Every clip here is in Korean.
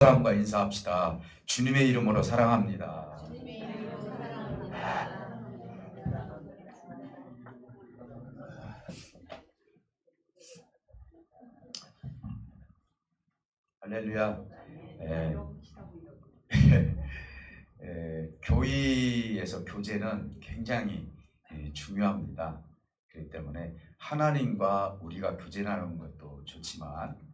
사람과 인사합시다. 주님의 이름으로 사랑합니다. 할렐루야. 예, 교회에서 교제는 굉장히 중요합니다. 그렇기 때문에 하나님과 우리가 교제하는 것도 좋지만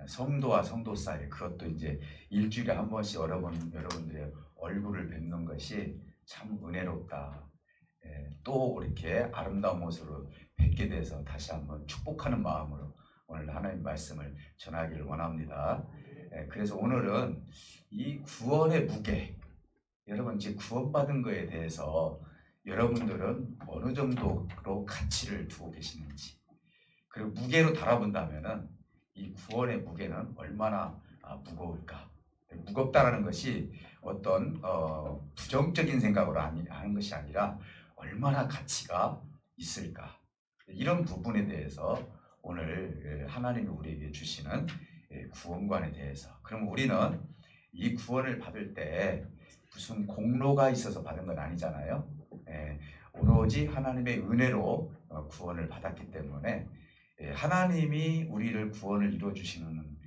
성도와 성도 사이, 그것도 이제 일주일에 한 번씩 여러분들의 얼굴을 뵙는 것이 참 은혜롭다. 또 이렇게 아름다운 모습으로 뵙게 돼서 다시 한번 축복하는 마음으로 오늘 하나님 말씀을 전하기를 원합니다. 그래서 오늘은 이 구원의 무게, 여러분 이제 구원받은 거에 대해서 여러분들은 어느 정도로 가치를 두고 계시는지, 그리고 무게로 달아본다면은 이 구원의 무게는 얼마나 무거울까? 무겁다라는 것이 어떤 부정적인 생각으로 하는 것이 아니라 얼마나 가치가 있을까? 이런 부분에 대해서 오늘 하나님이 우리에게 주시는 구원관에 대해서, 그럼 우리는 이 구원을 받을 때 무슨 공로가 있어서 받은 건 아니잖아요. 오로지 하나님의 은혜로 구원을 받았기 때문에 하나님이 우리를 구원을 이루어주시는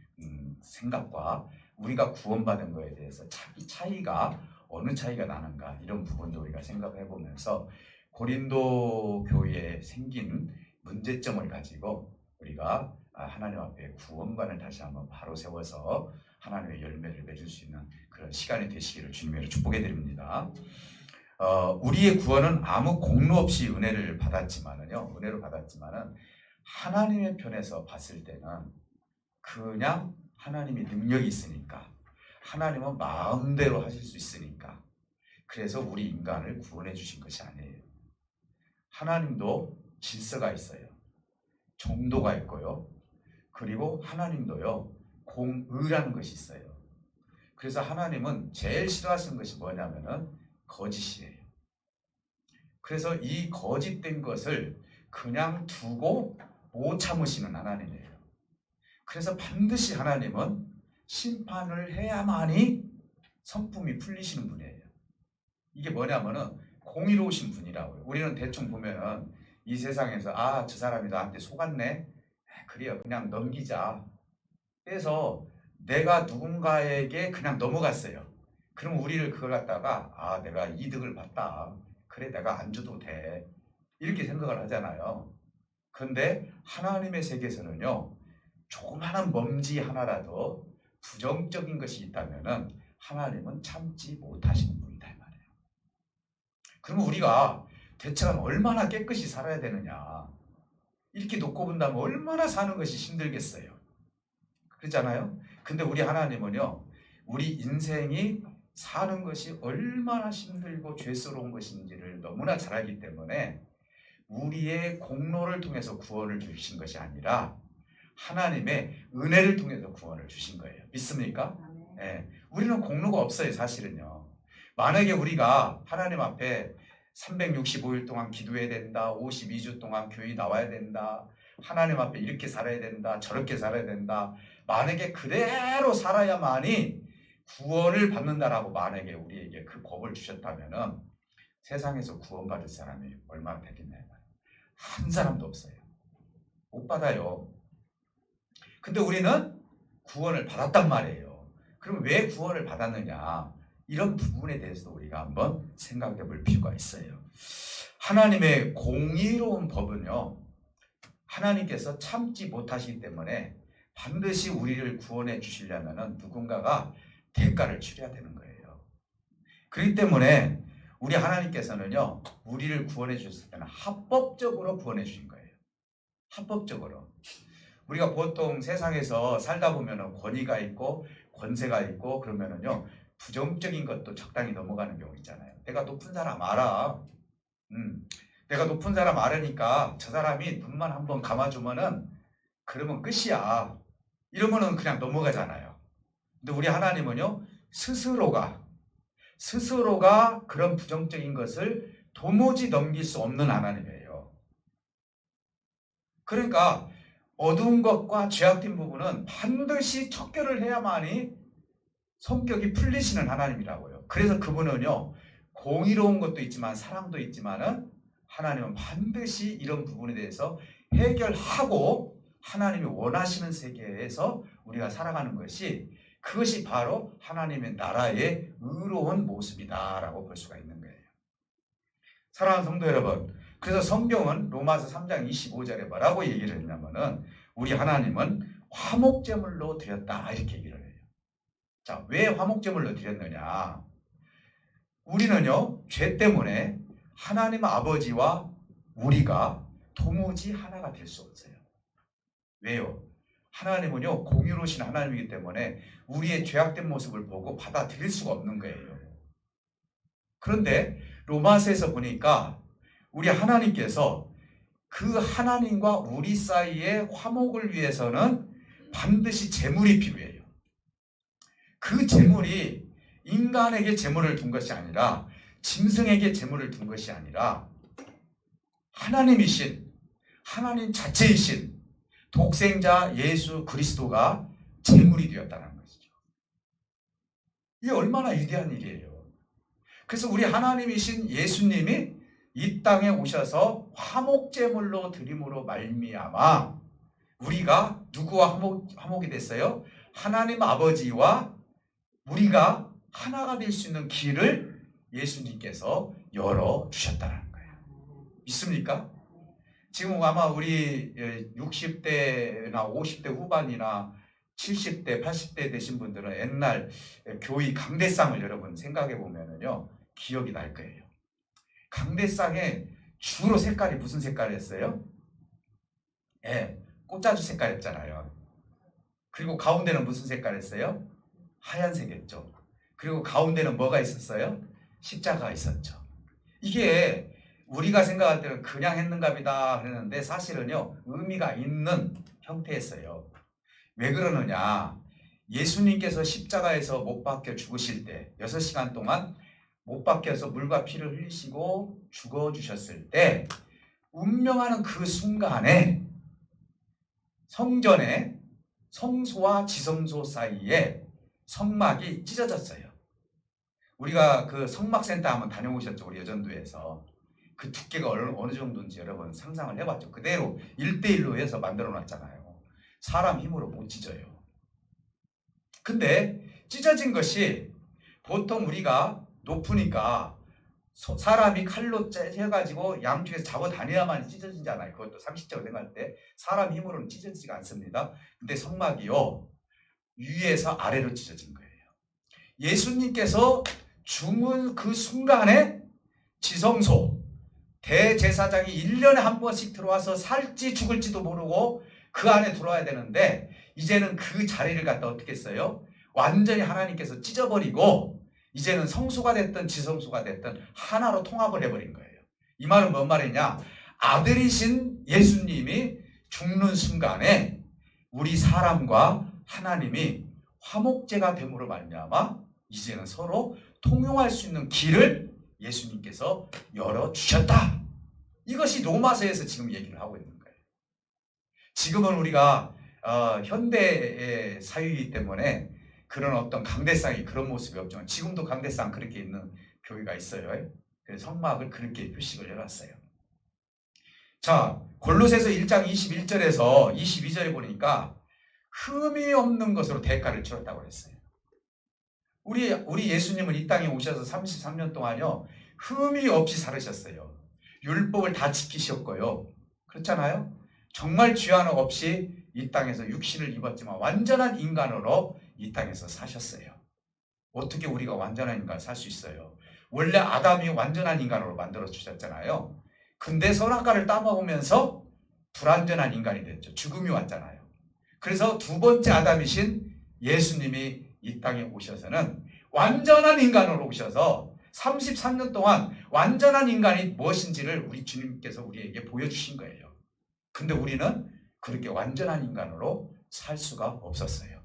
생각과 우리가 구원받은 거에 대해서 차이가 어느 차이가 나는가, 이런 부분도 우리가 생각해 보면서 고린도 교회에 생긴 문제점을 가지고 우리가 하나님 앞에 구원관을 다시 한번 바로 세워서 하나님의 열매를 맺을 수 있는 그런 시간이 되시기를 주님으로 축복해 드립니다. 우리의 구원은 아무 공로 없이 은혜로 받았지만은 하나님의 편에서 봤을 때는 그냥 하나님이 능력이 있으니까, 하나님은 마음대로 하실 수 있으니까, 그래서 우리 인간을 구원해 주신 것이 아니에요. 하나님도 질서가 있어요. 정도가 있고요. 그리고 하나님도요, 공의라는 것이 있어요. 그래서 하나님은 제일 싫어하시는 것이 뭐냐면은 거짓이에요. 그래서 이 거짓된 것을 그냥 두고 못 참으시는 하나님이에요. 그래서 반드시 하나님은 심판을 해야만이 성품이 풀리시는 분이에요. 이게 뭐냐면은 공의로우신 분이라고요. 우리는 대충 보면은 이 세상에서 저 사람이 나한테 속았네, 그래요, 그냥 넘기자. 그래서 내가 누군가에게 그냥 넘어갔어요. 그럼 우리를 그걸 갖다가 내가 이득을 봤다, 그래 내가 안 줘도 돼, 이렇게 생각을 하잖아요. 그런데 하나님의 세계에서는요, 조그마한 먼지 하나라도 부정적인 것이 있다면은 하나님은 참지 못하시는 분이다 이 말이에요. 그러면 우리가 대체 얼마나 깨끗이 살아야 되느냐, 이렇게 놓고 본다면 얼마나 사는 것이 힘들겠어요. 그렇잖아요. 근데 우리 하나님은요, 우리 인생이 사는 것이 얼마나 힘들고 죄스러운 것인지를 너무나 잘 알기 때문에 우리의 공로를 통해서 구원을 주신 것이 아니라 하나님의 은혜를 통해서 구원을 주신 거예요. 믿습니까? 우리는 공로가 없어요, 사실은요. 만약에 우리가 하나님 앞에 365일 동안 기도해야 된다, 52주 동안 교회 나와야 된다, 하나님 앞에 이렇게 살아야 된다, 저렇게 살아야 된다, 만약에 그대로 살아야만이 구원을 받는다라고 만약에 우리에게 그 법을 주셨다면은 세상에서 구원받을 사람이 얼마나 되겠나요? 한 사람도 없어요. 못 받아요. 근데 우리는 구원을 받았단 말이에요. 그럼 왜 구원을 받았느냐? 이런 부분에 대해서도 우리가 한번 생각해 볼 필요가 있어요. 하나님의 공의로운 법은요, 하나님께서 참지 못하시기 때문에 반드시 우리를 구원해 주시려면 누군가가 대가를 치러야 되는 거예요. 그렇기 때문에 우리 하나님께서는요, 우리를 구원해 주셨을 때는 합법적으로 구원해 주신 거예요. 합법적으로. 우리가 보통 세상에서 살다 보면은 권위가 있고 권세가 있고 그러면은요, 부정적인 것도 적당히 넘어가는 경우 있잖아요. 내가 높은 사람 알아. 내가 높은 사람 알으니까 저 사람이 눈만 한번 감아주면은 그러면 끝이야, 이러면은 그냥 넘어가잖아요. 근데 우리 하나님은요, 스스로가 그런 부정적인 것을 도무지 넘길 수 없는 하나님이에요. 그러니까 어두운 것과 죄악된 부분은 반드시 척결을 해야만이 성격이 풀리시는 하나님이라고요. 그래서 그분은요, 공의로운 것도 있지만 사랑도 있지만은 하나님은 반드시 이런 부분에 대해서 해결하고 하나님이 원하시는 세계에서 우리가 살아가는 것이, 그것이 바로 하나님의 나라의 의로운 모습이다라고 볼 수가 있는 거예요. 사랑하는 성도 여러분, 그래서 성경은 로마서 3장 25절에 뭐라고 얘기를 했냐면은 우리 하나님은 화목제물로 드렸다 이렇게 얘기를 해요. 자, 왜 화목제물로 드렸느냐? 우리는요, 죄 때문에 하나님 아버지와 우리가 도무지 하나가 될 수 없어요. 왜요? 하나님은요, 공의로우신 하나님이기 때문에 우리의 죄악된 모습을 보고 받아들일 수가 없는 거예요. 그런데 로마서에서 보니까 우리 하나님께서 그 하나님과 우리 사이의 화목을 위해서는 반드시 제물이 필요해요. 그 제물이 인간에게 제물을 둔 것이 아니라, 짐승에게 제물을 둔 것이 아니라 하나님이신, 하나님 자체이신 독생자 예수 그리스도가 제물이 되었다는 것이죠. 이게 얼마나 위대한 일이에요. 그래서 우리 하나님이신 예수님이 이 땅에 오셔서 화목제물로 드림으로 말미암아 우리가 누구와 화목이 됐어요? 하나님 아버지와 우리가 하나가 될 수 있는 길을 예수님께서 열어주셨다는 거예요. 믿습니까? 지금 아마 우리 60대나 50대 후반이나 70대, 80대 되신 분들은 옛날 교회 강대상을 여러분 생각해 보면은요, 기억이 날 거예요. 강대상에 주로 색깔이 무슨 색깔이었어요? 꽃자주 색깔이었잖아요. 그리고 가운데는 무슨 색깔이었어요? 하얀색이었죠. 그리고 가운데는 뭐가 있었어요? 십자가가 있었죠. 이게 우리가 생각할 때는 그냥 했는갑이다 했는데 사실은요, 의미가 있는 형태였어요. 왜 그러느냐? 예수님께서 십자가에서 못 박혀 죽으실 때 6시간 동안 못 박혀서 물과 피를 흘리시고 죽어주셨을 때 운명하는 그 순간에 성전에 성소와 지성소 사이에 성막이 찢어졌어요. 우리가 그 성막센터 한번 다녀오셨죠? 우리 여전도에서. 그 두께가 어느 정도인지 여러분 상상을 해봤죠? 그대로 1대1로 해서 만들어 놨잖아요. 사람 힘으로 못 찢어요. 근데 찢어진 것이 보통 우리가 높으니까 사람이 칼로 해가지고 양쪽에서 잡아 다녀야만 찢어지잖아요. 그것도 상식적으로 생각할 때 사람 힘으로는 찢어지지가 않습니다. 근데 성막이요, 위에서 아래로 찢어진 거예요. 예수님께서 죽은 그 순간에 지성소 대제사장이 1년에 한 번씩 들어와서 살지 죽을지도 모르고 그 안에 들어와야 되는데, 이제는 그 자리를 갖다 어떻게 했어요? 완전히 하나님께서 찢어버리고 이제는 성소가 됐든 지성소가 됐든 하나로 통합을 해버린 거예요. 이 말은 뭔 말이냐? 아들이신 예수님이 죽는 순간에 우리 사람과 하나님이 화목제가 됨으로 말미암아 이제는 서로 통용할 수 있는 길을 예수님께서 열어주셨다. 이것이 로마서에서 지금 얘기를 하고 있는 거예요. 지금은 우리가 현대의 사회이기 때문에 그런 어떤 강대상이 그런 모습이 없지만 지금도 강대상 그렇게 있는 교회가 있어요. 그래서 성막을 그렇게 표식을 해놨어요. 자, 골로새서 1장 21절에서 22절에 보니까 흠이 없는 것으로 대가를 치렀다고 그랬어요. 우리 예수님은 이 땅에 오셔서 33년 동안요, 흠이 없이 살으셨어요. 율법을 다 지키셨고요. 그렇잖아요? 정말 죄 하나 없이 이 땅에서 육신을 입었지만 완전한 인간으로 이 땅에서 사셨어요. 어떻게 우리가 완전한 인간 살 수 있어요? 원래 아담이 완전한 인간으로 만들어 주셨잖아요. 근데 선악과를 따먹으면서 불완전한 인간이 됐죠. 죽음이 왔잖아요. 그래서 두 번째 아담이신 예수님이 이 땅에 오셔서는 완전한 인간으로 오셔서 33년 동안 완전한 인간이 무엇인지를 우리 주님께서 우리에게 보여주신 거예요. 근데 우리는 그렇게 완전한 인간으로 살 수가 없었어요.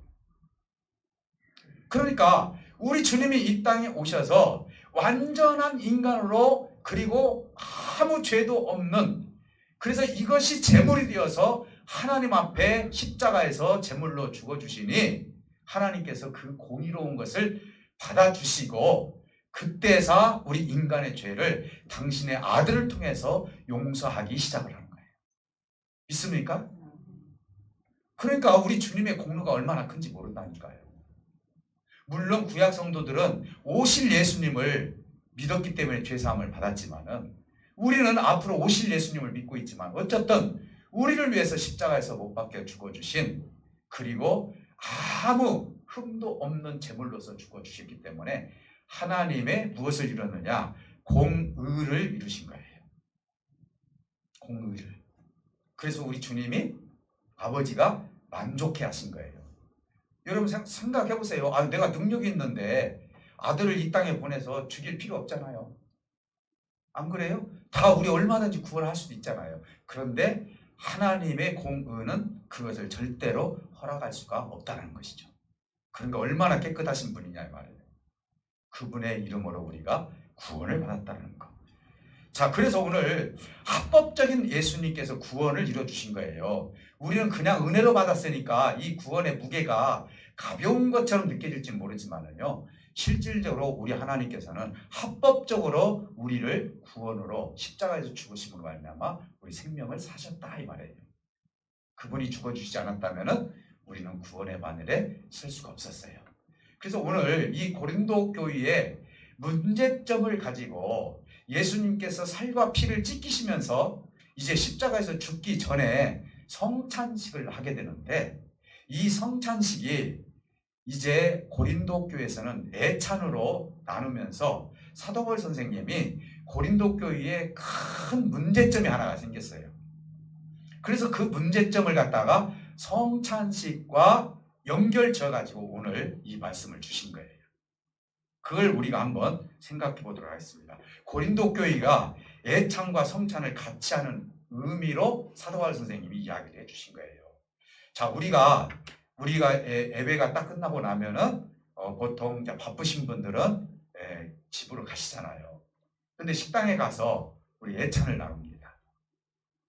그러니까 우리 주님이 이 땅에 오셔서 완전한 인간으로, 그리고 아무 죄도 없는, 그래서 이것이 제물이 되어서 하나님 앞에 십자가에서 제물로 죽어주시니 하나님께서 그 공의로운 것을 받아주시고 그때서 우리 인간의 죄를 당신의 아들을 통해서 용서하기 시작을 하는 거예요. 믿습니까? 그러니까 우리 주님의 공로가 얼마나 큰지 모른다니까요. 물론 구약 성도들은 오실 예수님을 믿었기 때문에 죄사함을 받았지만은 우리는 앞으로 오실 예수님을 믿고 있지만 어쨌든 우리를 위해서 십자가에서 못 박혀 죽어주신 그리고 아무 흠도 없는 제물로서 죽어주셨기 때문에 하나님의 무엇을 이뤘느냐? 공의를 이루신 거예요. 공의를. 그래서 우리 주님이 아버지가 만족해 하신 거예요. 여러분 생각해 보세요. 내가 능력이 있는데 아들을 이 땅에 보내서 죽일 필요 없잖아요. 안 그래요? 다 우리 얼마든지 구원할 수도 있잖아요. 그런데 하나님의 공의는 그것을 절대로 허락할 수가 없다는 것이죠. 그러니까 얼마나 깨끗하신 분이냐 이 말이에요. 그분의 이름으로 우리가 구원을 받았다는 것. 자, 그래서 오늘 합법적인 예수님께서 구원을 이뤄주신 거예요. 우리는 그냥 은혜로 받았으니까 이 구원의 무게가 가벼운 것처럼 느껴질지 모르지만은요, 실질적으로 우리 하나님께서는 합법적으로 우리를 구원으로 십자가에서 죽으심으로 말미암아 우리 생명을 사셨다 이 말이에요. 그분이 죽어주시지 않았다면은 우리는 구원의 바늘에 설 수가 없었어요. 그래서 오늘 이 고린도 교회의 문제점을 가지고 예수님께서 살과 피를 찢기시면서 이제 십자가에서 죽기 전에 성찬식을 하게 되는데 이 성찬식이 이제 고린도 교회에서는 애찬으로 나누면서 사도 바울 선생님이 고린도 교회에 큰 문제점이 하나가 생겼어요. 그래서 그 문제점을 갖다가 성찬식과 연결지어 가지고 오늘 이 말씀을 주신 거예요. 그걸 우리가 한번 생각해 보도록 하겠습니다. 고린도 교회가 애찬과 성찬을 같이 하는 의미로 사도 바울 선생님이 이야기를 해주신 거예요. 자, 우리가 예배가 딱 끝나고 나면은 보통 이제 바쁘신 분들은 집으로 가시잖아요. 근데 식당에 가서 우리 애찬을 나눕니다.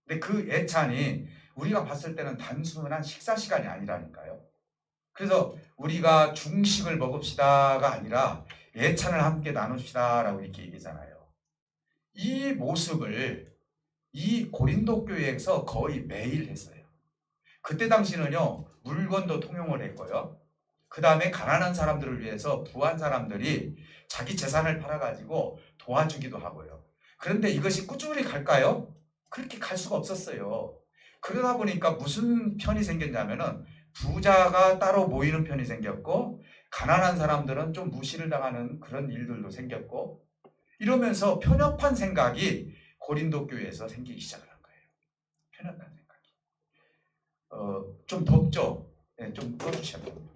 근데 그 애찬이 우리가 봤을 때는 단순한 식사 시간이 아니라니까요. 그래서 우리가 중식을 먹읍시다가 아니라 예찬을 함께 나눕시다라고 이렇게 얘기하잖아요. 이 모습을 이 고린도 교회에서 거의 매일 했어요. 그때 당시는요, 물건도 통용을 했고요. 그 다음에 가난한 사람들을 위해서 부한 사람들이 자기 재산을 팔아가지고 도와주기도 하고요. 그런데 이것이 꾸준히 갈까요? 그렇게 갈 수가 없었어요. 그러다 보니까 무슨 편이 생겼냐면은 부자가 따로 모이는 편이 생겼고 가난한 사람들은 좀 무시를 당하는 그런 일들도 생겼고 이러면서 편협한 생각이 고린도 교회에서 생기기 시작을 한 거예요. 편협한 생각이. 좀 덥죠? 네, 좀 꺼주셔야 됩니다.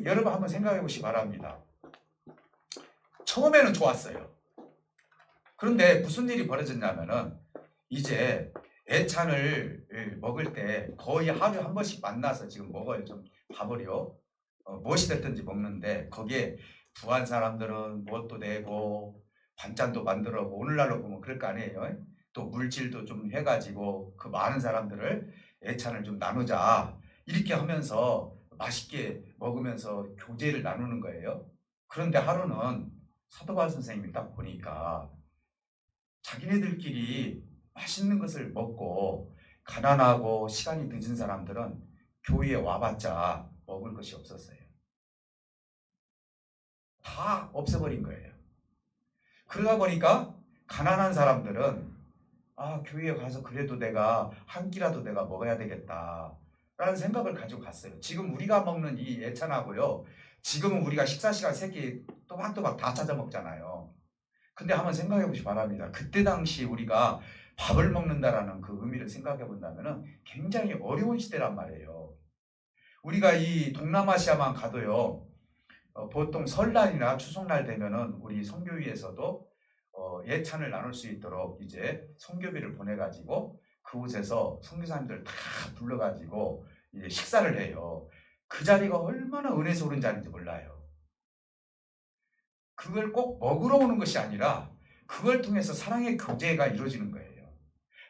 여러분 한번 생각해 보시기 바랍니다. 처음에는 좋았어요. 그런데 무슨 일이 벌어졌냐면은 이제 애찬을 먹을 때 거의 하루에 한 번씩 만나서 지금 먹어요. 좀 밥을요. 무엇이 됐든지 먹는데 거기에 부한 사람들은 무엇도 내고 반찬도 만들어고 오늘날로 보면 그럴 거 아니에요. 또 물질도 좀 해가지고 그 많은 사람들을 애찬을 좀 나누자 이렇게 하면서 맛있게 먹으면서 교제를 나누는 거예요. 그런데 하루는 사도 바울 선생님이 딱 보니까 자기네들끼리 맛있는 것을 먹고 가난하고 시간이 늦은 사람들은 교회에 와봤자 먹을 것이 없었어요. 다 없애버린 거예요. 그러다 보니까 가난한 사람들은 교회에 가서 그래도 내가 한 끼라도 내가 먹어야 되겠다 라는 생각을 가지고 갔어요. 지금 우리가 먹는 이 예찬하고요, 지금은 우리가 식사 시간 3끼 또박또박 다 찾아 먹잖아요. 근데 한번 생각해 보시기 바랍니다. 그때 당시 우리가 밥을 먹는다라는 그 의미를 생각해 본다면 굉장히 어려운 시대란 말이에요. 우리가 이 동남아시아만 가도요, 보통 설날이나 추석날 되면은 우리 선교위에서도 예찬을 나눌 수 있도록 이제 선교비를 보내가지고 그곳에서 선교사님들 다 불러가지고 이제 식사를 해요. 그 자리가 얼마나 은혜스러운 자리인지 몰라요. 그걸 꼭 먹으러 오는 것이 아니라 그걸 통해서 사랑의 교제가 이루어지는 거예요.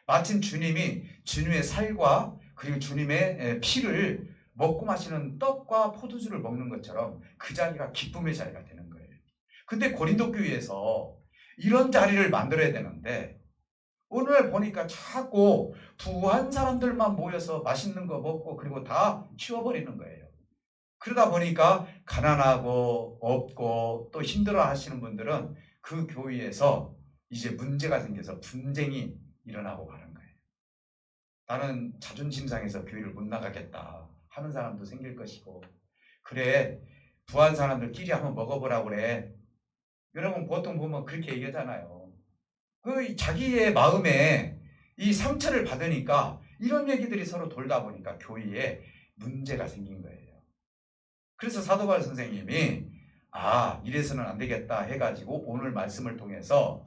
마침 주님이 주님의 살과 그리고 주님의 피를 먹고 마시는 떡과 포도주를 먹는 것처럼 그 자리가 기쁨의 자리가 되는 거예요. 근데 고린도 교회에서 이런 자리를 만들어야 되는데 오늘 보니까 자꾸 부한 사람들만 모여서 맛있는 거 먹고 그리고 다 치워버리는 거예요. 그러다 보니까 가난하고 없고 또 힘들어 하시는 분들은 그 교회에서 이제 문제가 생겨서 분쟁이 일어나고 가는 거예요. 나는 자존심 상해서 교회를 못 나가겠다 하는 사람도 생길 것이고, 그래 부한 사람들끼리 한번 먹어보라고 그래. 여러분 보통 보면 그렇게 얘기하잖아요. 그 자기의 마음에 이 상처를 받으니까 이런 얘기들이 서로 돌다 보니까 교회에 문제가 생긴 거예요. 그래서 사도 바울 선생님이 이래서는 안 되겠다 해가지고 오늘 말씀을 통해서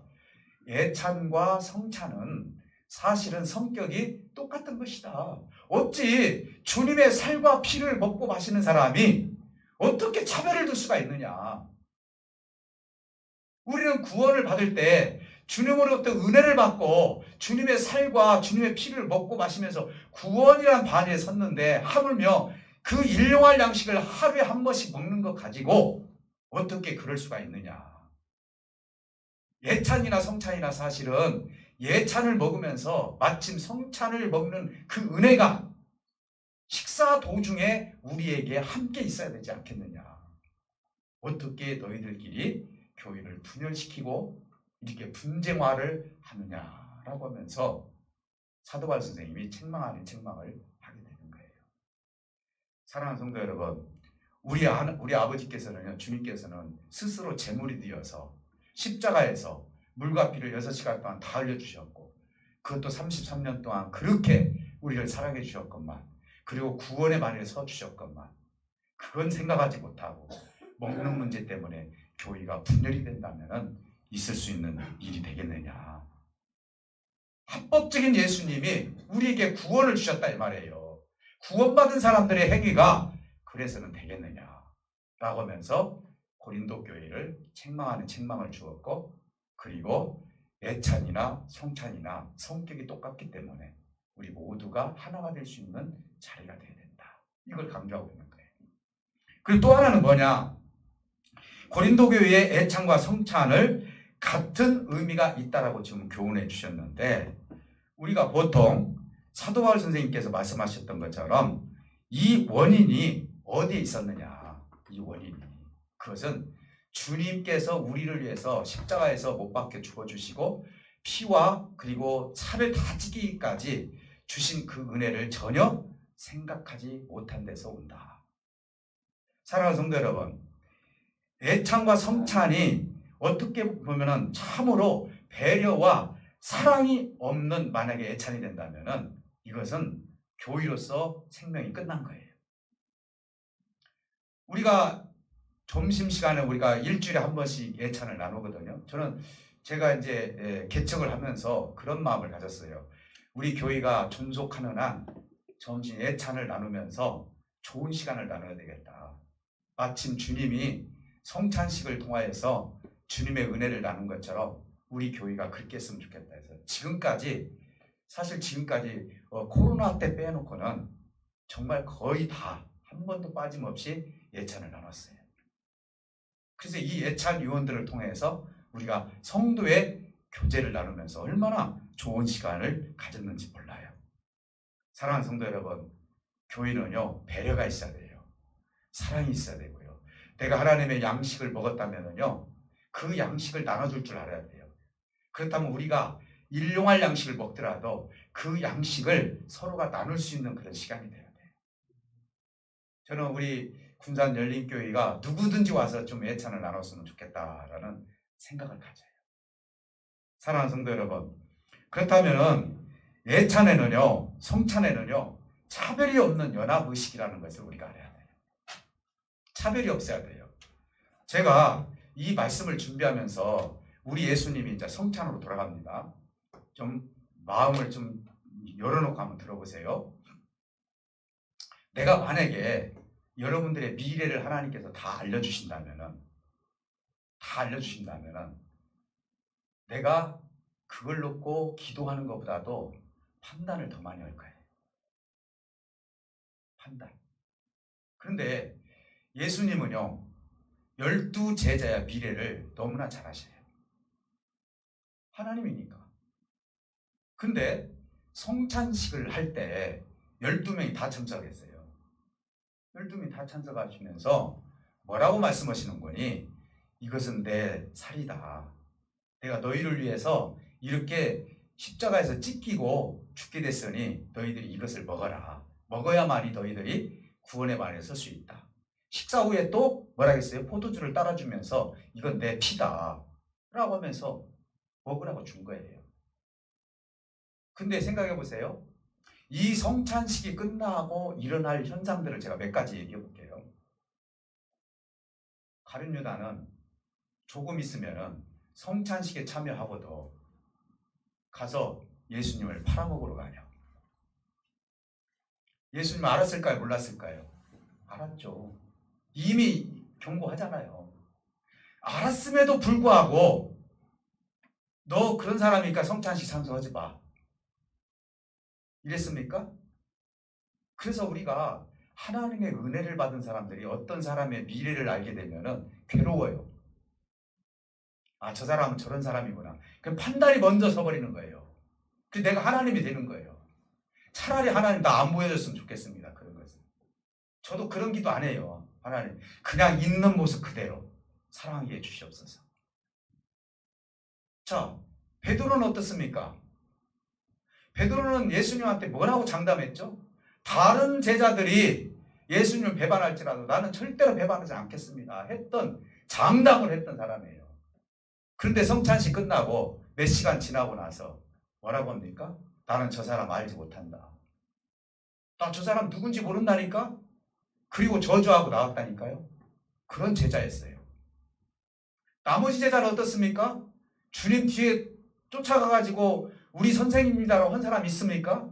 예찬과 성찬은 사실은 성격이 똑같은 것이다. 어찌 주님의 살과 피를 먹고 마시는 사람이 어떻게 차별을 둘 수가 있느냐. 우리는 구원을 받을 때 주님으로부터 은혜를 받고 주님의 살과 주님의 피를 먹고 마시면서 구원이란 반에 섰는데 하물며 그 일용할 양식을 하루에 한 번씩 먹는 것 가지고 어떻게 그럴 수가 있느냐. 예찬이나 성찬이나 사실은 예찬을 먹으면서 마침 성찬을 먹는 그 은혜가 식사 도중에 우리에게 함께 있어야 되지 않겠느냐. 어떻게 너희들끼리 교회를 분열시키고 이렇게 분쟁화를 하느냐라고 하면서 사도 바울 선생님이 책망 아닌 책망을 하게 되는 거예요. 사랑하는 성도 여러분, 우리 아버지께서는요, 주님께서는 스스로 제물이 되어서 십자가에서 물과 피를 6시간 동안 다 흘려주셨고, 그것도 33년 동안 그렇게 우리를 사랑해 주셨건만, 그리고 구원의 말에 서 주셨건만, 그건 생각하지 못하고 먹는 문제 때문에 교회가 분열이 된다면 있을 수 있는 일이 되겠느냐. 합법적인 예수님이 우리에게 구원을 주셨다 이 말이에요. 구원받은 사람들의 행위가 그래서는 되겠느냐 라고 하면서 고린도 교회를 책망하는 책망을 주었고, 그리고 예찬이나 성찬이나 성격이 똑같기 때문에 우리 모두가 하나가 될 수 있는 자리가 되어야 된다. 이걸 강조하고 있는 거예요. 그리고 또 하나는 뭐냐? 고린도 교회의 예찬과 성찬을 같은 의미가 있다라고 지금 교훈해 주셨는데, 우리가 보통 사도 바울 선생님께서 말씀하셨던 것처럼 이 원인이 어디에 있었느냐. 이 원인이, 그것은 주님께서 우리를 위해서 십자가에서 못 박혀 죽어주시고 피와 그리고 살을 다 찢기기까지 주신 그 은혜를 전혀 생각하지 못한 데서 온다. 사랑하는 성도 여러분, 예찬과 성찬이 어떻게 보면 참으로 배려와 사랑이 없는 만약에 예찬이 된다면 이것은 교회로서 생명이 끝난 거예요. 우리가 점심시간에 우리가 일주일에 한 번씩 예찬을 나누거든요. 제가 이제 개척을 하면서 그런 마음을 가졌어요. 우리 교회가 존속하는 한 점심 예찬을 나누면서 좋은 시간을 나눠야 되겠다. 마침 주님이 성찬식을 통하여서 주님의 은혜를 나눈 것처럼 우리 교회가 그렇게 했으면 좋겠다 해서 지금까지 코로나 때 빼놓고는 정말 거의 다 한 번도 빠짐없이 예찬을 나눴어요. 그래서 이 예찬 위원들을 통해서 우리가 성도의 교제를 나누면서 얼마나 좋은 시간을 가졌는지 몰라요. 사랑하는 성도 여러분, 교회는요 배려가 있어야 돼요. 사랑이 있어야 되고요. 내가 하나님의 양식을 먹었다면요 그 양식을 나눠줄 줄 알아야 돼요. 그렇다면 우리가 일용할 양식을 먹더라도 그 양식을 서로가 나눌 수 있는 그런 시간이 돼야 돼요. 저는 우리 군산 열린교회가 누구든지 와서 좀 예찬을 나눴으면 좋겠다라는 생각을 가져요. 사랑하는 성도 여러분, 그렇다면 예찬에는요, 성찬에는요 차별이 없는 연합의식이라는 것을 우리가 알아야 돼요. 차별이 없어야 돼요. 제가 이 말씀을 준비하면서 우리 예수님이 이제 성찬으로 돌아갑니다. 좀 마음을 좀 열어놓고 한번 들어보세요. 내가 만약에 여러분들의 미래를 하나님께서 다 알려주신다면은 내가 그걸 놓고 기도하는 것보다도 판단을 더 많이 할 거예요. 판단. 그런데 예수님은요, 12제자의 미래를 너무나 잘 아셔요. 하나님이니까. 근데 성찬식을 할 때 12명이 다 참석했어요. 12명이 다 참석하시면서 뭐라고 말씀하시는 거니? 이것은 내 살이다. 내가 너희를 위해서 이렇게 십자가에서 찢기고 죽게 됐으니 너희들이 이것을 먹어라. 먹어야만이 너희들이 구원의 말에 설 수 있다. 식사 후에 또 뭐라 했어요? 포도주를 따라주면서 이건 내 피다 라고 하면서 먹으라고 준 거예요. 근데 생각해 보세요. 이 성찬식이 끝나고 일어날 현상들을 제가 몇 가지 얘기해 볼게요. 가룟 유다는 조금 있으면은 성찬식에 참여하고도 가서 예수님을 팔아먹으러 가요. 예수님 알았을까요? 몰랐을까요? 알았죠. 이미 경고하잖아요. 알았음에도 불구하고 너 그런 사람이니까 성찬식 참석하지 마. 이랬습니까? 그래서 우리가 하나님의 은혜를 받은 사람들이 어떤 사람의 미래를 알게 되면은 괴로워요. 아, 저 사람은 저런 사람이구나. 그 판단이 먼저 서버리는 거예요. 그 내가 하나님이 되는 거예요. 차라리 하나님 나 안 보여줬으면 좋겠습니다. 그런 것은. 저도 그런 기도 안 해요. 하나님 그냥 있는 모습 그대로 사랑하게 해주시옵소서. 자, 베드로는 어떻습니까? 베드로는 예수님한테 뭐라고 장담했죠? 다른 제자들이 예수님을 배반할지라도 나는 절대로 배반하지 않겠습니다 했던, 장담을 했던 사람이에요. 그런데 성찬식 끝나고 몇 시간 지나고 나서 뭐라고 합니까? 나는 저 사람 알지 못한다. 나 저 사람 누군지 모른다니까? 그리고 저주하고 나왔다니까요. 그런 제자였어요. 나머지 제자는 어떻습니까? 주님 뒤에 쫓아가가지고 우리 선생님이다라고 한 사람 있습니까?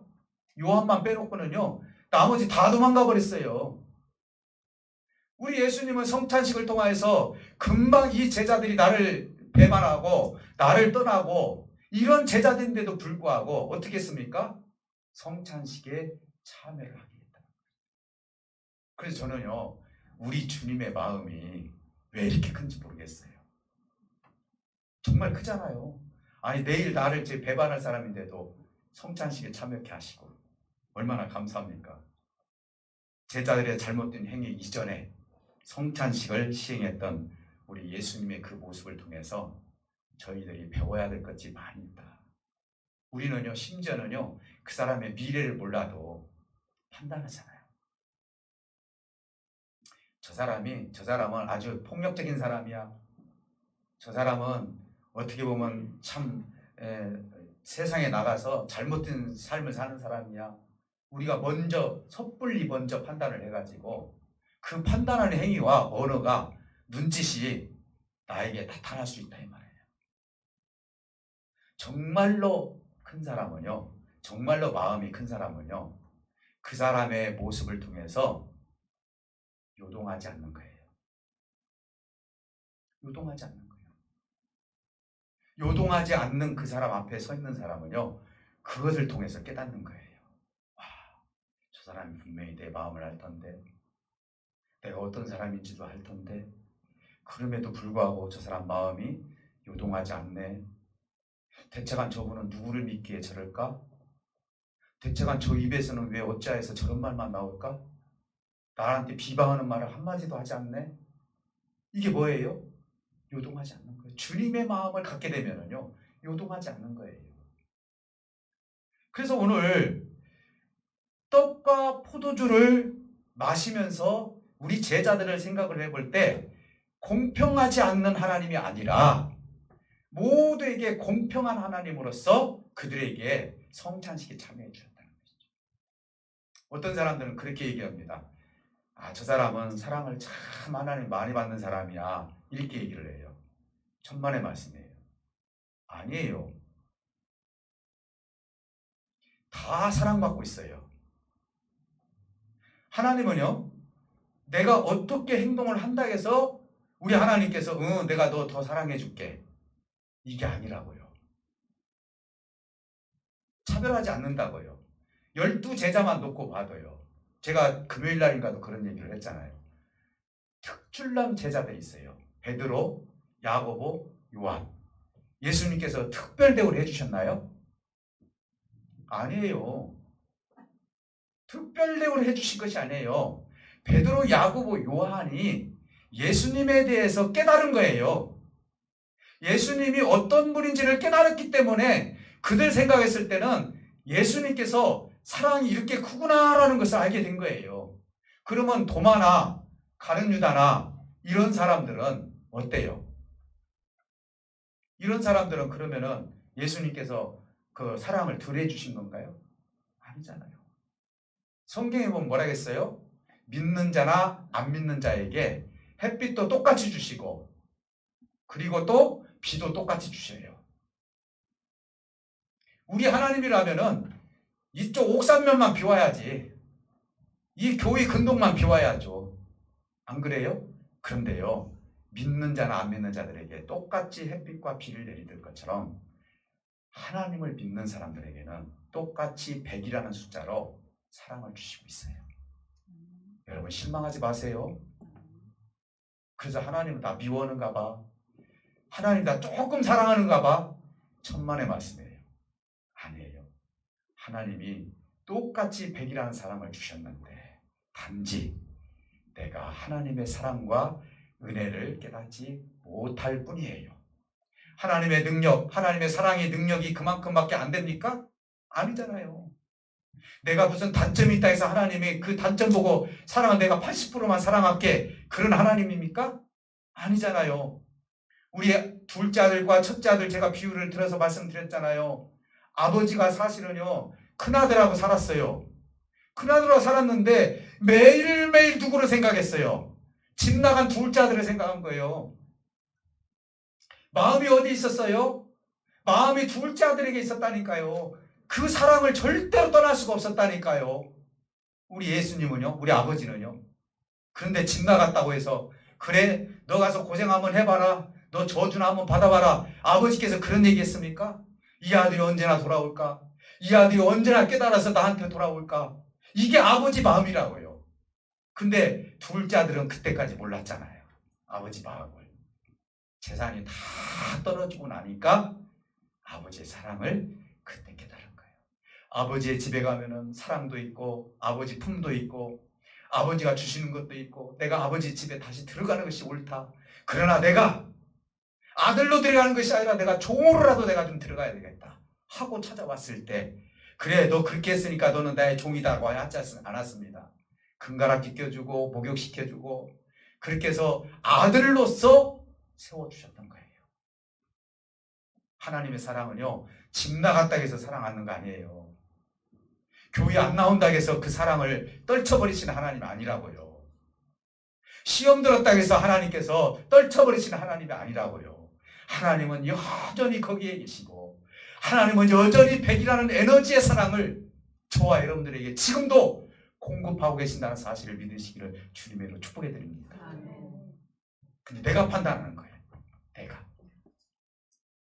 요한만 빼놓고는요, 나머지 다 도망가 버렸어요. 우리 예수님은 성찬식을 통해서 금방 이 제자들이 나를 배반하고 나를 떠나고 이런 제자들인데도 불구하고 어떻게 했습니까? 성찬식에 참여를 하게 했다. 그래서 저는요, 우리 주님의 마음이 왜 이렇게 큰지 모르겠어요. 정말 크잖아요. 아니 내일 나를 제 배반할 사람인데도 성찬식에 참여케 하시고 얼마나 감사합니까? 제자들의 잘못된 행위 이전에 성찬식을 시행했던 우리 예수님의 그 모습을 통해서 저희들이 배워야 될 것이 많이 있다. 우리는요, 심지어는요, 그 사람의 미래를 몰라도 판단하잖아요. 저 사람은 아주 폭력적인 사람이야. 저 사람은 어떻게 보면 참 세상에 나가서 잘못된 삶을 사는 사람이야. 우리가 먼저 섣불리 먼저 판단을 해가지고 그 판단하는 행위와 언어가 눈짓이 나에게 나타날 수 있다 이 말이에요. 정말로 큰 사람은요, 정말로 마음이 큰 사람은요, 그 사람의 모습을 통해서 요동하지 않는 거예요. 요동하지 않는 거예요. 요동하지 않는 그 사람 앞에 서 있는 사람은요, 그것을 통해서 깨닫는 거예요. 와, 저 사람이 분명히 내 마음을 알 텐데, 내가 어떤 사람인지도 알 텐데, 그럼에도 불구하고 저 사람 마음이 요동하지 않네. 대체간 저분은 누구를 믿기에 저럴까? 대체간 저 입에서는 왜 어찌하여서 저런 말만 나올까? 나한테 비방하는 말을 한마디도 하지 않네? 이게 뭐예요? 요동하지 않는 거예요. 주님의 마음을 갖게 되면요, 요동하지 않는 거예요. 그래서 오늘 떡과 포도주를 마시면서 우리 제자들을 생각을 해볼 때 공평하지 않는 하나님이 아니라 모두에게 공평한 하나님으로서 그들에게 성찬식에 참여해 주셨다는 것이죠. 어떤 사람들은 그렇게 얘기합니다. 아, 저 사람은 사랑을 참 하나님 많이 받는 사람이야. 이렇게 얘기를 해요. 천만의 말씀이에요. 아니에요. 다 사랑받고 있어요. 하나님은요, 내가 어떻게 행동을 한다 해서 우리 하나님께서 내가 너 더 사랑해 줄게. 이게 아니라고요. 차별하지 않는다고요. 12제자만 놓고 봐도요. 제가 금요일 날인가도 그런 얘기를 했잖아요. 특출난 제자들이 있어요. 베드로, 야고보, 요한. 예수님께서 특별 대우를 해주셨나요? 아니에요. 특별 대우를 해주신 것이 아니에요. 베드로, 야고보, 요한이 예수님에 대해서 깨달은 거예요. 예수님이 어떤 분인지를 깨달았기 때문에 그들 생각했을 때는 예수님께서 사랑이 이렇게 크구나라는 것을 알게 된 거예요. 그러면 도마나 가룟 유다나 이런 사람들은 어때요? 이런 사람들은 그러면은 예수님께서 그 사랑을 덜 해주신 건가요? 아니잖아요. 성경에 보면 뭐라 했어요? 믿는 자나 안 믿는 자에게 햇빛도 똑같이 주시고 그리고 또 비도 똑같이 주셔요. 우리 하나님이라면은 이쪽 옥산면만 비와야지. 이 교회 근동만 비와야죠. 안 그래요? 그런데요. 믿는 자나 안 믿는 자들에게 똑같이 햇빛과 비를 내리는 것처럼 하나님을 믿는 사람들에게는 똑같이 100이라는 숫자로 사랑을 주시고 있어요. 여러분 실망하지 마세요. 그래서 하나님은 나 미워하는가 봐. 하나님 나 조금 사랑하는가 봐. 천만의 말씀이에요. 아니에요. 하나님이 똑같이 100이라는 사랑을 주셨는데 단지 내가 하나님의 사랑과 은혜를 깨닫지 못할 뿐이에요. 하나님의 능력, 하나님의 사랑의 능력이 그만큼밖에 안 됩니까? 아니잖아요. 내가 무슨 단점이 있다 해서 하나님이 그 단점 보고 사랑은 내가 80%만 사랑할게. 그런 하나님입니까? 아니잖아요. 우리 둘째 아들과 첫째 아들 제가 비유를 들어서 말씀드렸잖아요. 아버지가 사실은요, 큰아들하고 살았어요. 큰아들하고 살았는데 매일매일 누구를 생각했어요? 집 나간 둘째 아들을 생각한 거예요. 마음이 어디 있었어요? 마음이 둘째 아들에게 있었다니까요. 그 사랑을 절대로 떠날 수가 없었다니까요. 우리 예수님은요, 우리 아버지는요. 그런데 집 나갔다고 해서 그래 너 가서 고생 한번 해봐라. 너 저주나 한번 받아봐라. 아버지께서 그런 얘기 했습니까? 이 아들이 언제나 돌아올까? 이 아들이 언제나 깨달아서 나한테 돌아올까? 이게 아버지 마음이라고요. 근데 둘째 아들은 그때까지 몰랐잖아요. 아버지 마음을. 재산이 다 떨어지고 나니까 아버지의 사랑을 그때 깨달은 거예요. 아버지의 집에 가면은 사랑도 있고 아버지 품도 있고 아버지가 주시는 것도 있고 내가 아버지 집에 다시 들어가는 것이 옳다. 그러나 내가 아들로 들어가는 것이 아니라 내가 종으로라도 내가 좀 들어가야 되겠다 하고 찾아왔을 때 그래 너 그렇게 했으니까 너는 나의 종이다고 하지 않았습니다. 금가락지 껴주고 목욕시켜주고 그렇게 해서 아들로서 세워주셨던 거예요. 하나님의 사랑은요 집 나갔다 해서 사랑하는 거 아니에요. 교회 안 나온다 해서 그 사랑을 떨쳐버리시는 하나님 아니라고요. 시험 들었다 해서 하나님께서 떨쳐버리시는 하나님이 아니라고요. 하나님은 여전히 거기에 계시고 하나님은 여전히 100이라는 에너지의 사랑을 저와 여러분들에게 지금도 공급하고 계신다는 사실을 믿으시기를 주님으로 축복해 드립니다. 근데 내가 판단하는 거예요. 내가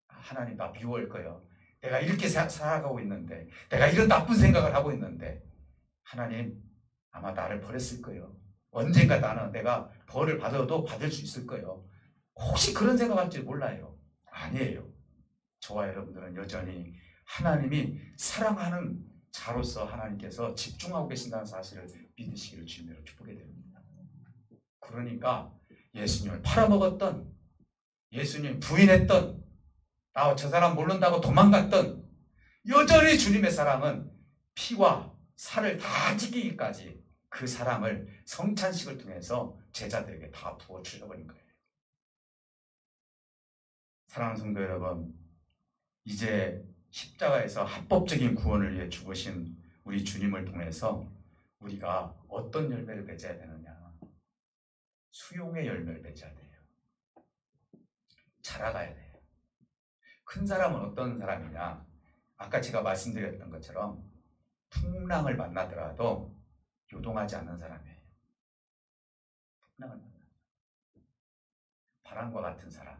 하나님 나 미워할 거예요. 내가 이렇게 살아가고 있는데 내가 이런 나쁜 생각을 하고 있는데 하나님 아마 나를 버렸을 거예요. 언젠가 나는 내가 벌을 받아도 받을 수 있을 거예요. 혹시 그런 생각할지 몰라요. 아니에요. 저와 여러분들은 여전히 하나님이 사랑하는 자로서 하나님께서 집중하고 계신다는 사실을 믿으시기를 주님으로 축복해 드립니다. 그러니까 예수님을 팔아먹었던 예수님 부인했던 저 사람 모른다고 도망갔던 여전히 주님의 사랑은 피와 살을 다 지키기까지 그 사랑을 성찬식을 통해서 제자들에게 다 부어 주셔버린 거예요. 사랑하는 성도 여러분, 이제 십자가에서 합법적인 구원을 위해 죽으신 우리 주님을 통해서 우리가 어떤 열매를 맺어야 되느냐? 수용의 열매를 맺어야 돼요. 자라가야 돼요. 큰 사람은 어떤 사람이냐? 아까 제가 말씀드렸던 것처럼 풍랑을 만나더라도 요동하지 않는 사람이에요. 풍랑을 만나. 바람과 같은 사람.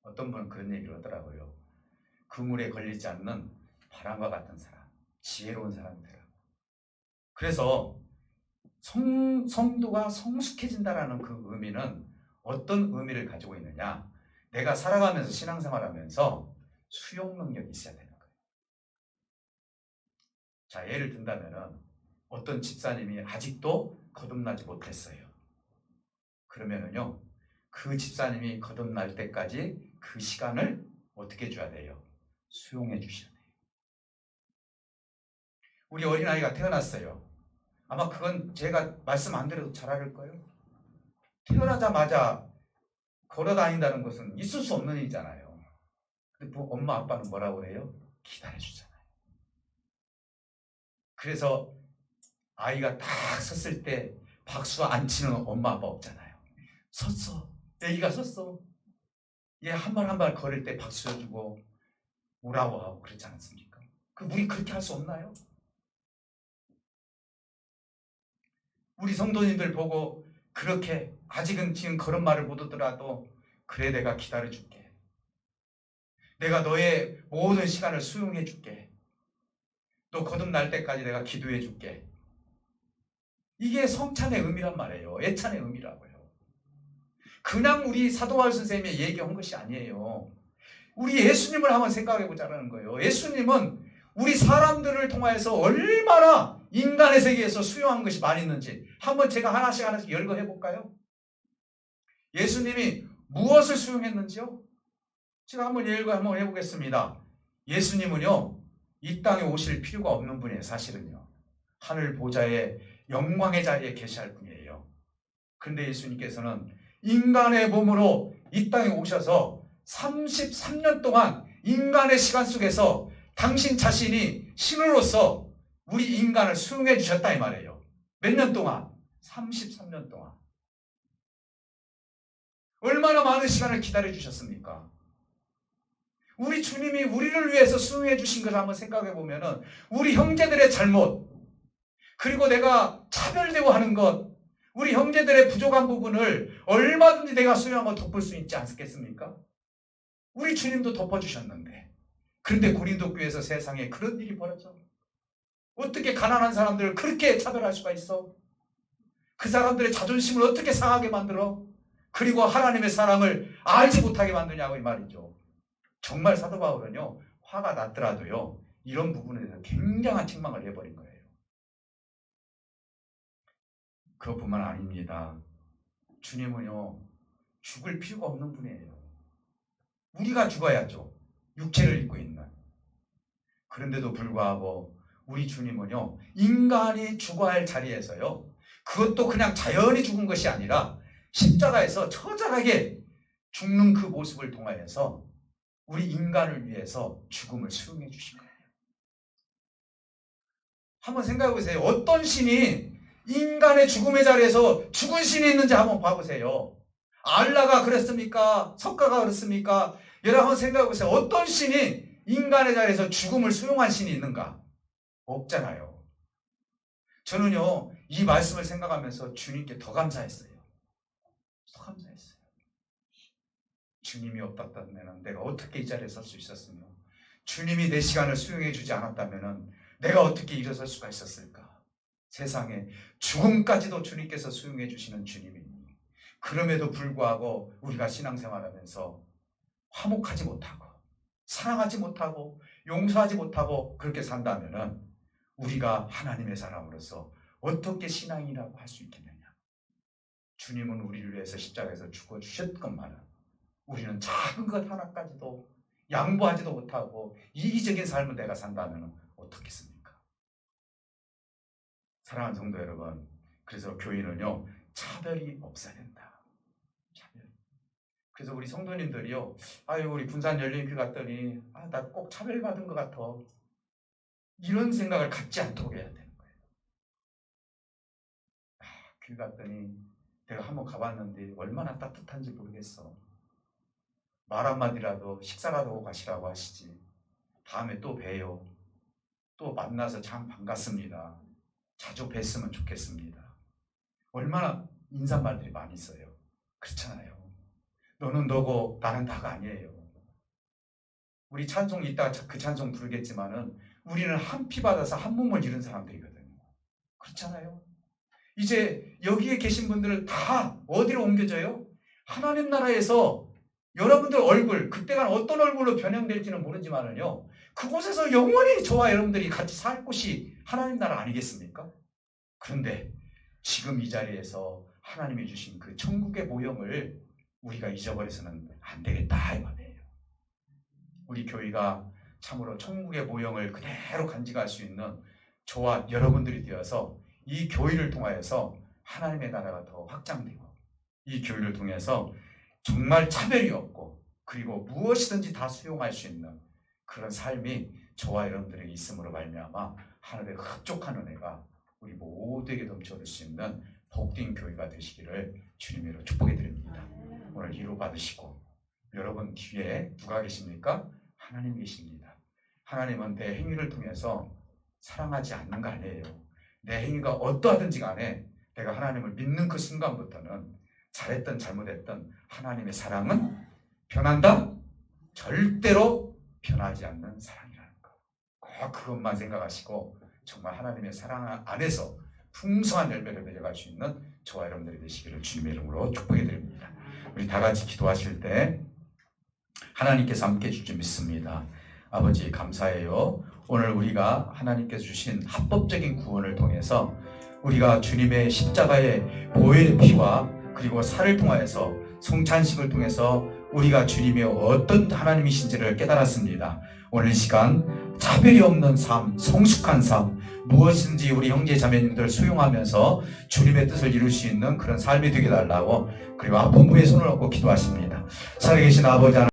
어떤 분은 그런 얘기를 하더라고요. 그물에 걸리지 않는 바람과 같은 사람. 지혜로운 사람이더라고요. 그래서 성도가 성숙해진다라는 그 의미는 어떤 의미를 가지고 있느냐? 내가 살아가면서 신앙생활하면서 수용 능력이 있어야 되는 거예요. 자, 예를 든다면은 어떤 집사님이 아직도 거듭나지 못했어요. 그러면은요, 그 집사님이 거듭날 때까지 그 시간을 어떻게 해줘야 돼요? 수용해 주셔야 돼요. 우리 어린아이가 태어났어요. 아마 그건 제가 말씀 안 드려도 잘 알을 거예요. 태어나자마자 걸어 다닌다는 것은 있을 수 없는 일이잖아요. 근데 엄마 아빠는 뭐라고 그래요? 기다려주잖아요. 그래서 아이가 딱 섰을 때 박수 안 치는 엄마 아빠 없잖아요. 섰어. 애기가 섰어. 얘 한 발 한 발 걸을 때 박수 해주고 오라고 하고 그렇지 않습니까? 우리 그렇게 할 수 없나요? 우리 성도님들 보고 그렇게 아직은 지금 그런 말을 못 하더라도 그래 내가 기다려줄게. 내가 너의 모든 시간을 수용해줄게. 너 거듭날 때까지 내가 기도해줄게. 이게 성찬의 의미란 말이에요. 애찬의 의미라고요. 그냥 우리 사도바울 선생님이 얘기한 것이 아니에요. 우리 예수님을 한번 생각해 보자는 거예요. 예수님은 우리 사람들을 통하여서 얼마나 인간의 세계에서 수용한 것이 많이 있는지 한번 제가 하나씩 열거해 볼까요? 예수님이 무엇을 수용했는지요? 제가 한번 열거 한번 해보겠습니다. 예수님은요, 이 땅에 오실 필요가 없는 분이에요. 사실은요. 하늘 보좌의 영광의 자리에 계시할 분이에요. 근데 예수님께서는 인간의 몸으로 이 땅에 오셔서 33년 동안 인간의 시간 속에서 당신 자신이 신으로서 우리 인간을 수용해 주셨다 이 말이에요. 몇 년 동안? 33년 동안. 얼마나 많은 시간을 기다려 주셨습니까? 우리 주님이 우리를 위해서 수용해 주신 것을 한번 생각해 보면은 우리 형제들의 잘못, 그리고 내가 차별되고 하는 것, 우리 형제들의 부족한 부분을 얼마든지 내가 수용하고 덮을 수 있지 않겠습니까? 우리 주님도 덮어주셨는데, 그런데 고린도 교회에서 세상에 그런 일이 벌어져. 어떻게 가난한 사람들을 그렇게 차별할 수가 있어? 그 사람들의 자존심을 어떻게 상하게 만들어? 그리고 하나님의 사랑을 알지 못하게 만드냐고 이 말이죠. 정말 사도 바울은요, 화가 났더라도요, 이런 부분에 대해서 굉장한 책망을 해버린 거예요. 그것뿐만 아닙니다. 주님은요, 죽을 필요가 없는 분이에요. 우리가 죽어야죠. 육체를 입고 있는. 그런데도 불구하고 우리 주님은요, 인간이 죽어야 할 자리에서요, 그것도 그냥 자연히 죽은 것이 아니라 십자가에서 처절하게 죽는 그 모습을 통하여서 우리 인간을 위해서 죽음을 수용해 주신 거예요. 한번 생각해 보세요. 어떤 신이 인간의 죽음의 자리에서 죽은 신이 있는지 한번 봐보세요. 알라가 그랬습니까? 석가가 그랬습니까? 여러분 생각해 보세요. 어떤 신이 인간의 자리에서 죽음을 수용한 신이 있는가? 없잖아요. 저는요, 이 말씀을 생각하면서 주님께 더 감사했어요. 더 감사했어요. 주님이 없었다면 내가 어떻게 이 자리에 설 수 있었으며, 주님이 내 시간을 수용해 주지 않았다면 내가 어떻게 일어설 수가 있었을까? 세상에 죽음까지도 주님께서 수용해 주시는 주님이니, 그럼에도 불구하고 우리가 신앙생활하면서 화목하지 못하고 사랑하지 못하고 용서하지 못하고 그렇게 산다면 우리가 하나님의 사람으로서 어떻게 신앙이라고 할 수 있겠느냐? 주님은 우리를 위해서 십자가에서 죽어주셨건만은 우리는 작은 것 하나까지도 양보하지도 못하고 이기적인 삶을 내가 산다면 어떻겠습니까? 사랑하는 성도 여러분, 그래서 교회는요, 차별이 없어야 된다. 차별. 그래서 우리 성도님들이요, 아유 우리 군산 열린교회 갔더니 나 꼭 차별받은 것 같아, 이런 생각을 갖지 않도록 해야 되는 거예요. 교회 갔더니 내가 한번 가봤는데 얼마나 따뜻한지 모르겠어. 말 한마디라도 식사라도 하고 가시라고 하시지. 다음에 또 봬요. 또 만나서 참 반갑습니다. 자주 뵀으면 좋겠습니다. 얼마나 인사말들이 많이 있어요. 그렇잖아요. 너는 너고 나는 나가 아니에요. 우리 찬송 이따가 그 찬송 부르겠지만은 우리는 한 피 받아서 한 몸을 이룬 사람들이거든요. 그렇잖아요. 이제 여기에 계신 분들을 다 어디로 옮겨져요? 하나님 나라에서 여러분들 얼굴, 그때가 어떤 얼굴로 변형될지는 모르지만은요, 그곳에서 영원히 저와 여러분들이 같이 살 곳이 하나님 나라 아니겠습니까? 그런데 지금 이 자리에서 하나님이 주신 그 천국의 모형을 우리가 잊어버려서는 안 되겠다 이 말이에요. 우리 교회가 참으로 천국의 모형을 그대로 간직할 수 있는 저와 여러분들이 되어서 이 교회를 통하여서 하나님의 나라가 더 확장되고, 이 교회를 통해서 정말 차별이 없고 그리고 무엇이든지 다 수용할 수 있는 그런 삶이 저와 여러분들에게 있음으로 말미암아 하늘의 흡족한 은혜가 우리 모두에게 넘쳐올 수 있는 복된 교회가 되시기를 주님으로 축복해 드립니다. 오늘 위로 받으시고, 여러분 뒤에 누가 계십니까? 하나님 계십니다. 하나님은 내 행위를 통해서 사랑하지 않는 거 아니에요. 내 행위가 어떠하든지 간에 내가 하나님을 믿는 그 순간부터는 잘했든 잘못했든 하나님의 사랑은 변한다? 절대로 변하지 않는 사랑이라는 거. 꼭 그것만 생각하시고 정말 하나님의 사랑 안에서 풍성한 열매를 맺어갈 수 있는 저와 여러분들이 되시기를 주님의 이름으로 축복해 드립니다. 우리 다 같이 기도하실 때 하나님께서 함께 해줄 줄 믿습니다. 아버지 감사해요. 오늘 우리가 하나님께서 주신 합법적인 구원을 통해서 우리가 주님의 십자가의 보혈의 피와 그리고 살을 통하여서 성찬식을 통해서 우리가 주님의 어떤 하나님이신지를 깨달았습니다. 오늘 시간 차별이 없는 삶, 성숙한 삶, 무엇인지 우리 형제 자매님들 수용하면서 주님의 뜻을 이룰 수 있는 그런 삶이 되게 달라고, 그리고 아픈 부에 손을 얹고 기도하십니다. 살아계신 아버지 하나님,